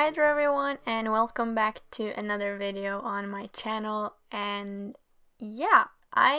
Hi there everyone, and welcome back to another video on my channel. And yeah, I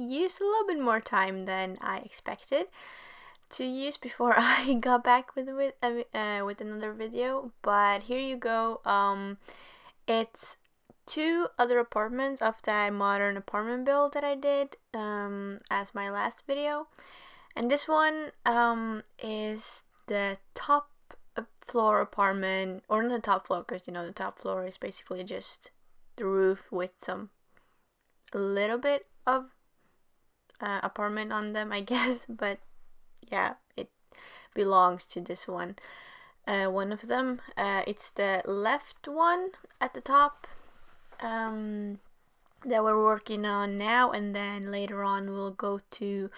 used a little bit more time than I expected to use before I got back with another video, but here you go. It's two other apartments of that modern apartment build that I did as my last video, and this one is the top floor apartment, or not the top floor, because the top floor is basically just the roof with some a little bit of apartment on them, I guess. But yeah, it belongs to this one. One of them, it's the left one at the top that we're working on now, and then later on we'll go to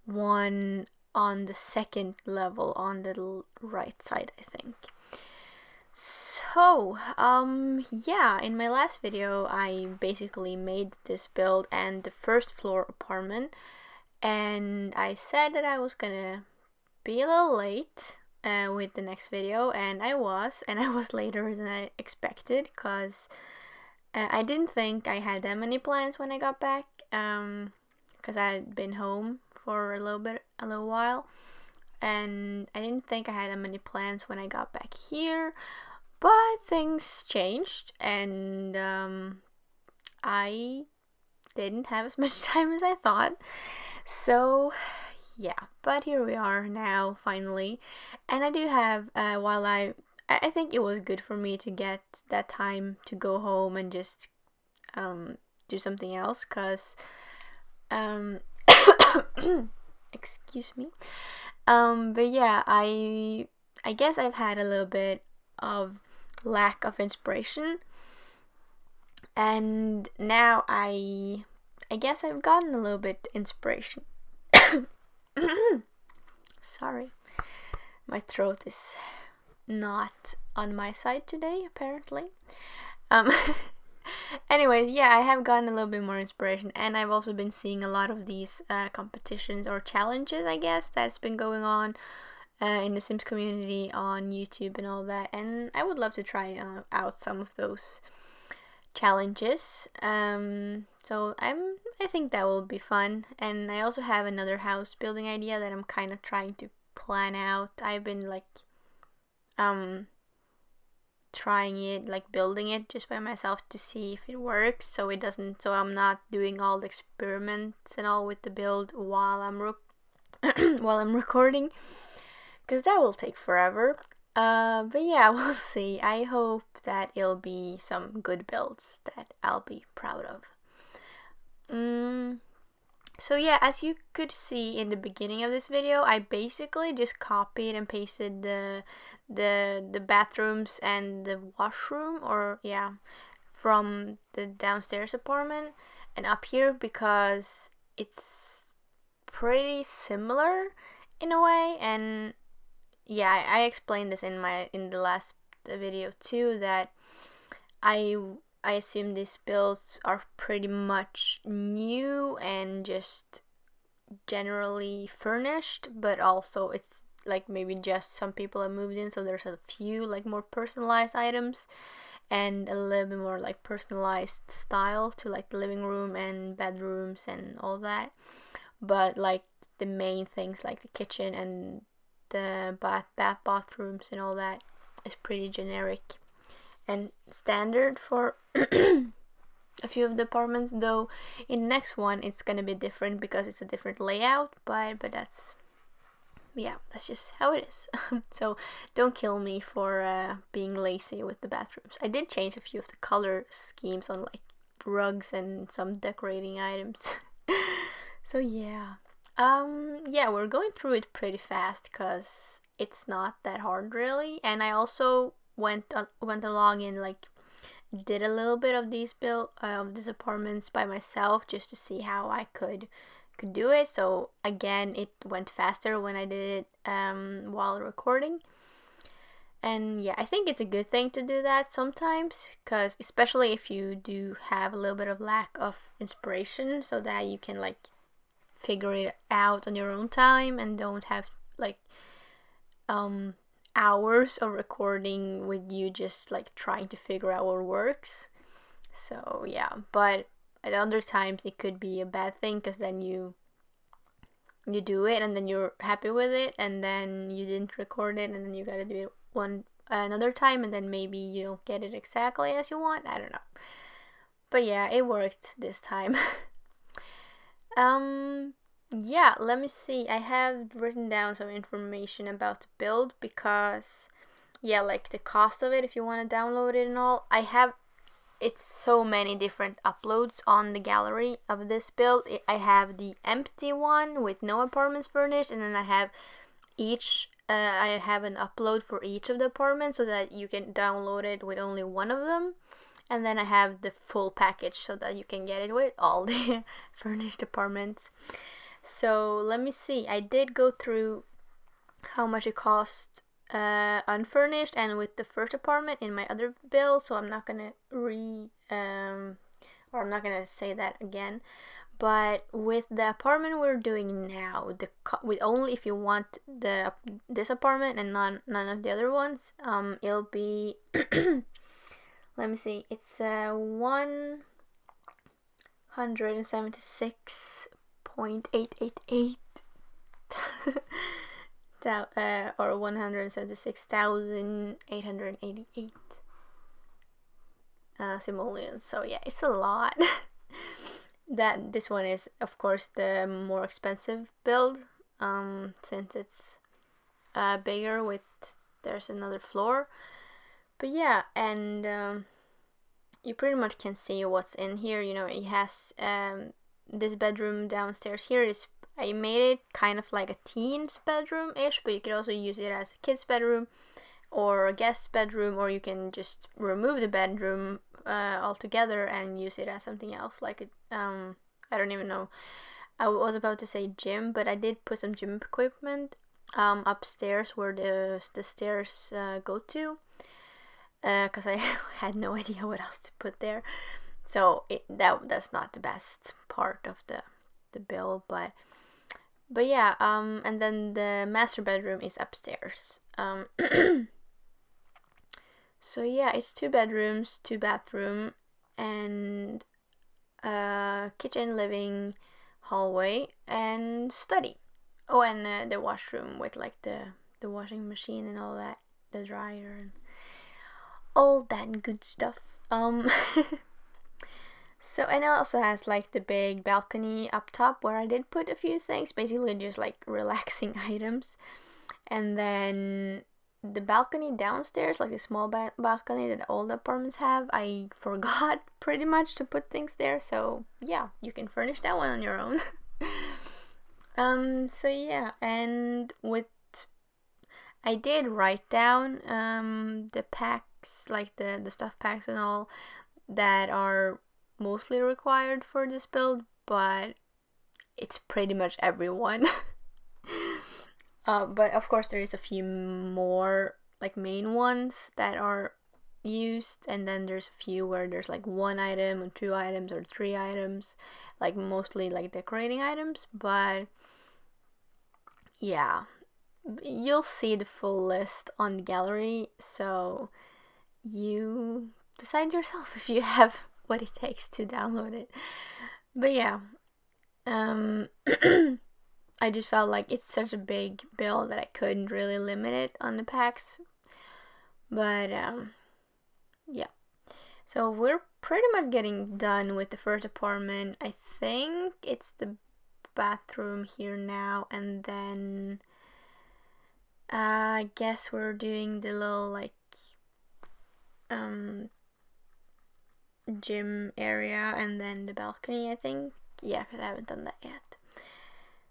one on the second level on the right side, I think. So yeah, in my last video I basically made this build and the first floor apartment, and I said that I was gonna be a little late with the next video, and I was later than I expected, because I didn't think I had that many plans when I got back, because I had been home for a little while, and I didn't think I had that many plans when I got back here. But things changed, and I didn't have as much time as I thought. So yeah, but here we are now, finally. And I do have, while I think it was good for me to get that time to go home and just do something else, because excuse me. But yeah, I guess I've had a little bit of lack of inspiration, and now I guess I've gotten a little bit inspiration. Sorry, my throat is not on my side today, apparently. Anyways, yeah, I have gotten a little bit more inspiration, and I've also been seeing a lot of these competitions or challenges, I guess, that's been going on in the Sims community on YouTube and all that, and I would love to try out some of those challenges. So I think that will be fun, and I also have another house building idea that I'm kind of trying to plan out. I've been like trying it, like building it just by myself to see if it works, so I'm not doing all the experiments and all with the build while I'm while I'm recording, because that will take forever. But yeah, we'll see. I hope that it'll be some good builds that I'll be proud of. So yeah, as you could see in the beginning of this video, I basically just copied and pasted the bathrooms and the washroom, or yeah, from the downstairs apartment and up here, because it's pretty similar in a way. And yeah, I explained this in the last video too, that I assume these builds are pretty much new and just generally furnished, but also it's like maybe just some people have moved in, so there's a few like more personalized items and a little bit more like personalized style to like the living room and bedrooms and all that. But like the main things like the kitchen and the bathrooms and all that is pretty generic and standard for a few of the apartments, though in the next one it's gonna be different because it's a different layout, but that's just how it is. So don't kill me for being lazy with the bathrooms. I did change a few of the color schemes on like rugs and some decorating items. So yeah, we're going through it pretty fast because it's not that hard really, and I also went along and like did a little bit of these apartments by myself just to see how I could do it. So again, it went faster when I did it while recording. And yeah, I think it's a good thing to do that sometimes, because especially if you do have a little bit of lack of inspiration, so that you can like figure it out on your own time and don't have like hours of recording with you just like trying to figure out what works. So yeah, but at other times it could be a bad thing, because then you do it and then you're happy with it, and then you didn't record it, and then you gotta do it another time, and then maybe you don't get it exactly as you want. I don't know, but yeah, it worked this time. Yeah, let me see. I have written down some information about the build, because yeah, like the cost of it if you want to download it and all. It's so many different uploads on the gallery of this build. I have the empty one with no apartments furnished, and then I have an upload for each of the apartments so that you can download it with only one of them. And then I have the full package so that you can get it with all the furnished apartments. So let me see. I did go through how much it cost unfurnished and with the first apartment in my other build, so I'm not gonna I'm not gonna say that again. But with the apartment we're doing now, with only if you want this apartment and none of the other ones, it'll be let me see, it's 176.888 or 176,888 simoleons. So yeah, it's a lot. That this one is of course the more expensive build, since it's bigger there's another floor. But yeah, and you pretty much can see what's in here. You know, it has this bedroom downstairs here I made it kind of like a teen's bedroom-ish, but you could also use it as a kid's bedroom or a guest bedroom, or you can just remove the bedroom altogether and use it as something else, like I don't even know. I was about to say gym, but I did put some gym equipment upstairs where the stairs go to, because I had no idea what else to put there. So that's not the best part of the build, but yeah, and then the master bedroom is upstairs. So yeah, it's 2 bedrooms, 2 bathroom, and kitchen, living, hallway, and study. Oh, and the washroom with like the washing machine and all that, the dryer and all that good stuff. So, and it also has like the big balcony up top where I did put a few things, basically just like relaxing items. And then the balcony downstairs, like the small balcony that all the apartments have, I forgot pretty much to put things there. So yeah, you can furnish that one on your own. So yeah, and I did write down the packs, like the stuff packs and all that are mostly required for this build, but it's pretty much everyone. But of course there is a few more like main ones that are used, and then there's a few where there's like 1 item or 2 items or 3 items, like mostly like decorating items. But yeah, you'll see the full list on the gallery, so you decide yourself if you have what it takes to download it. But yeah, I just felt like it's such a big build that I couldn't really limit it on the packs. But yeah, so we're pretty much getting done with the first apartment. I think it's the bathroom here now, and then I guess we're doing the little like gym area and then the balcony, I think. Yeah, because I haven't done that yet.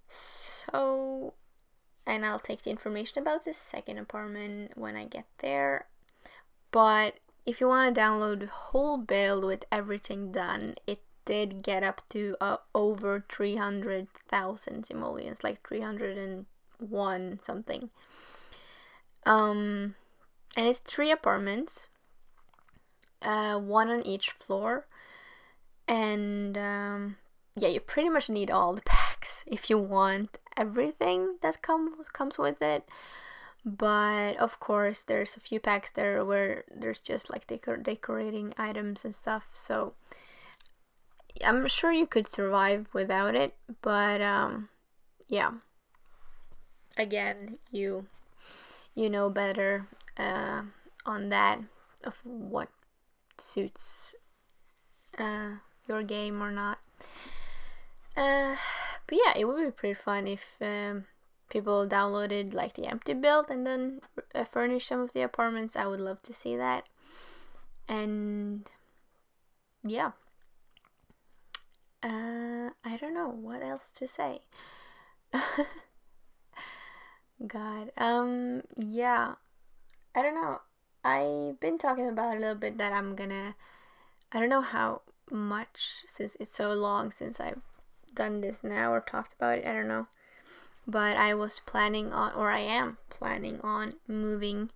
So, and I'll take the information about the second apartment when I get there. But if you want to download the whole build with everything done, it did get up to over 300,000 simoleons, like 301 something. And it's 3 apartments, 1 on each floor, and yeah, you pretty much need all the packs if you want everything that comes with it. But of course, there's a few packs there where there's just like decorating items and stuff. So I'm sure you could survive without it. But yeah. Again, you know better on that of what suits your game or not. But yeah, it would be pretty fun if people downloaded like the empty build and then furnish some of the apartments. I would love to see that. And yeah, I don't know what else to say. God, yeah, I don't know. I've been talking about a little bit that I don't know how much, since it's so long since I've done this now or talked about it, I don't know. But I was planning on, or I am planning on moving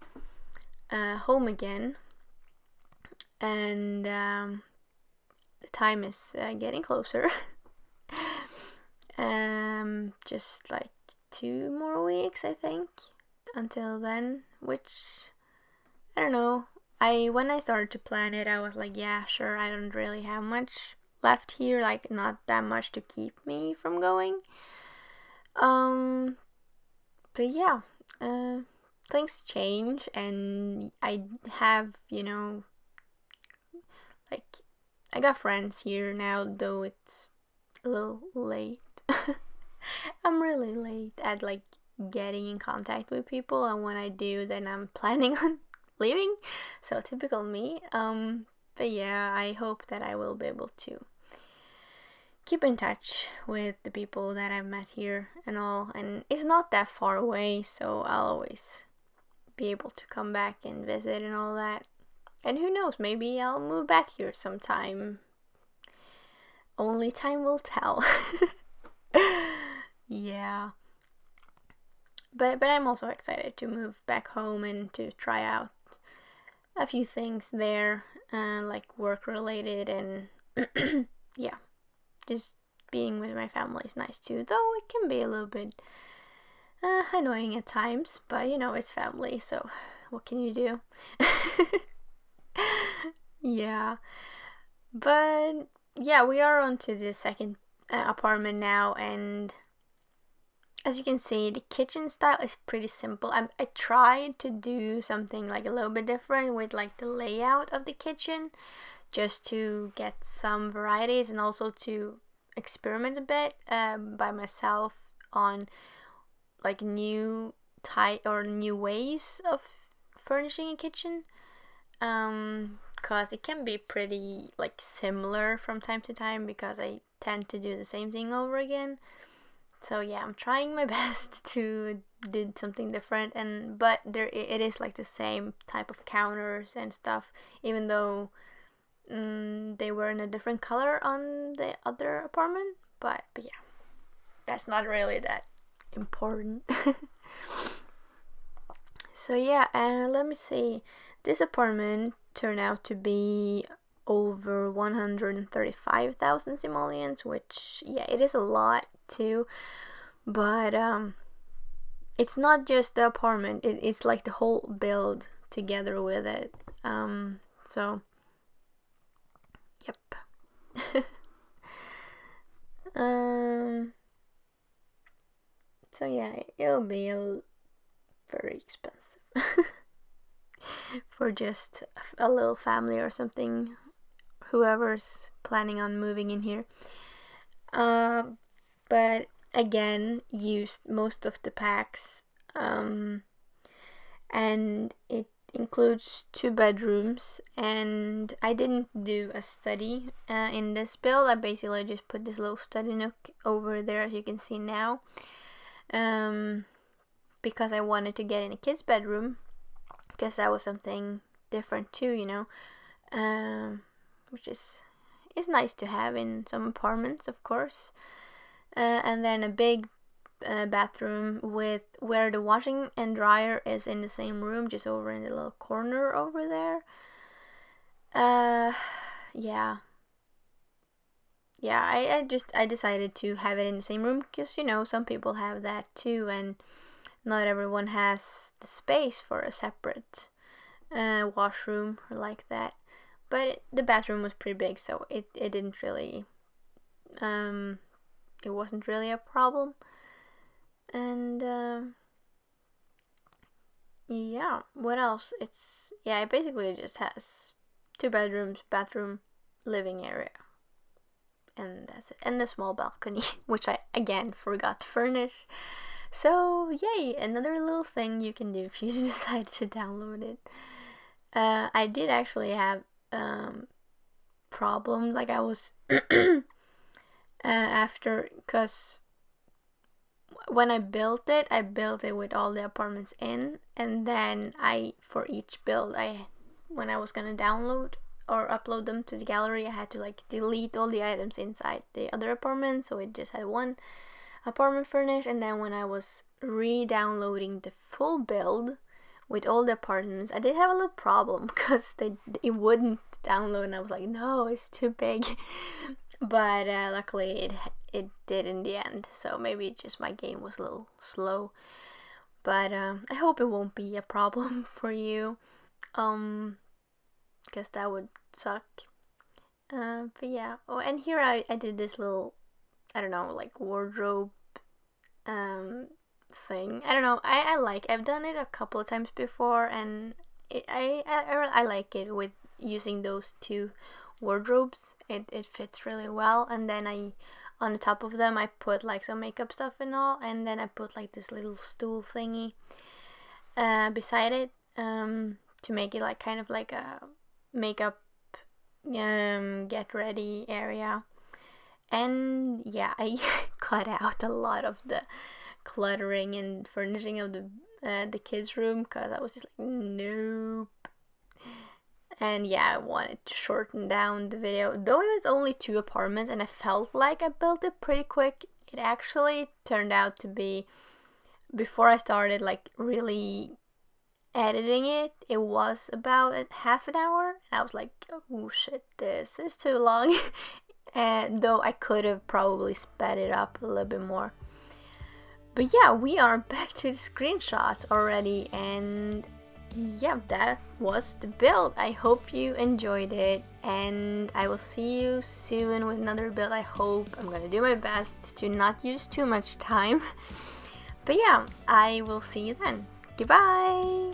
home again. And the time is getting closer. Just like 2 more weeks, I think, until then, which I don't know. When I started to plan it, I was like, yeah, sure, I don't really have much left here, like not that much to keep me from going. But yeah, things change, and I have, like, I got friends here now, though it's a little late. I'm really late at like getting in contact with people, and when I do, then I'm planning on leaving. So typical me. But yeah, I hope that I will be able to keep in touch with the people that I've met here and all. And it's not that far away, so I'll always be able to come back and visit and all that. And who knows, maybe I'll move back here sometime. Only time will tell. Yeah. But I'm also excited to move back home and to try out a few things there, like work related, and yeah, just being with my family is nice too, though it can be a little bit annoying at times, but it's family, so what can you do? Yeah, but yeah, we are on to the second apartment now, and as you can see, the kitchen style is pretty simple. I tried to do something like a little bit different with like the layout of the kitchen, just to get some varieties and also to experiment a bit by myself on like new ways of furnishing a kitchen. Cause it can be pretty like similar from time to time because I tend to do the same thing over again. So yeah, I'm trying my best to do something different, but it is like the same type of counters and stuff, even though they were in a different color on the other apartment. But yeah, that's not really that important. So yeah, let me see. This apartment turned out to be over 135,000 simoleons, which yeah, it is a lot too. But it's not just the apartment, it's like the whole build together with it. So yep. So yeah, it'll be very expensive for just a little family or something, whoever's planning on moving in here. But again, used most of the packs, and it includes 2 bedrooms, and I didn't do a study in this build. I basically just put this little study nook over there, as you can see now, because I wanted to get in a kid's bedroom, because that was something different too, which is nice to have in some apartments, of course. And then a big bathroom where the washing and dryer is in the same room, just over in the little corner over there. Yeah, I decided to have it in the same room because some people have that too, and not everyone has the space for a separate washroom or like that. But the bathroom was pretty big, so it didn't really, it wasn't really a problem. And yeah, what else? It basically just has 2 bedrooms, bathroom, living area, and that's it. And a small balcony, which I again forgot to furnish. So yay, another little thing you can do if you decide to download it. I did actually have problems, like I was after, because when I built it with all the apartments in, and then for each build, when I was gonna download or upload them to the gallery, I had to like delete all the items inside the other apartment, so it just had one apartment furnished. And then when I was re-downloading the full build with all the apartments, I did have a little problem because it wouldn't download, and I was like, no, it's too big. But luckily it did in the end, so maybe just my game was a little slow. But I hope it won't be a problem for you, because that would suck. But yeah, oh, and here I did this little, I don't know, like wardrobe thing. I don't know, I've done it a couple of times before, and I like it with using those 2 wardrobes. It fits really well. And then on the top of them I put like some makeup stuff and all, and then I put like this little stool thingy beside it, to make it like kind of like a makeup get ready area. And yeah, I cut out a lot of the cluttering and furnishing of the kids' room, because I was just like, nope. And yeah, I wanted to shorten down the video. Though it was only 2 apartments and I felt like I built it pretty quick, it actually turned out to be, before I started like really editing it, it was about half an hour. And I was like, oh shit, this is too long. And though I could have probably sped it up a little bit more. But yeah, we are back to the screenshots already, and yeah, that was the build. I hope you enjoyed it, and I will see you soon with another build. I hope. I'm gonna do my best to not use too much time. But yeah, I will see you then. Goodbye!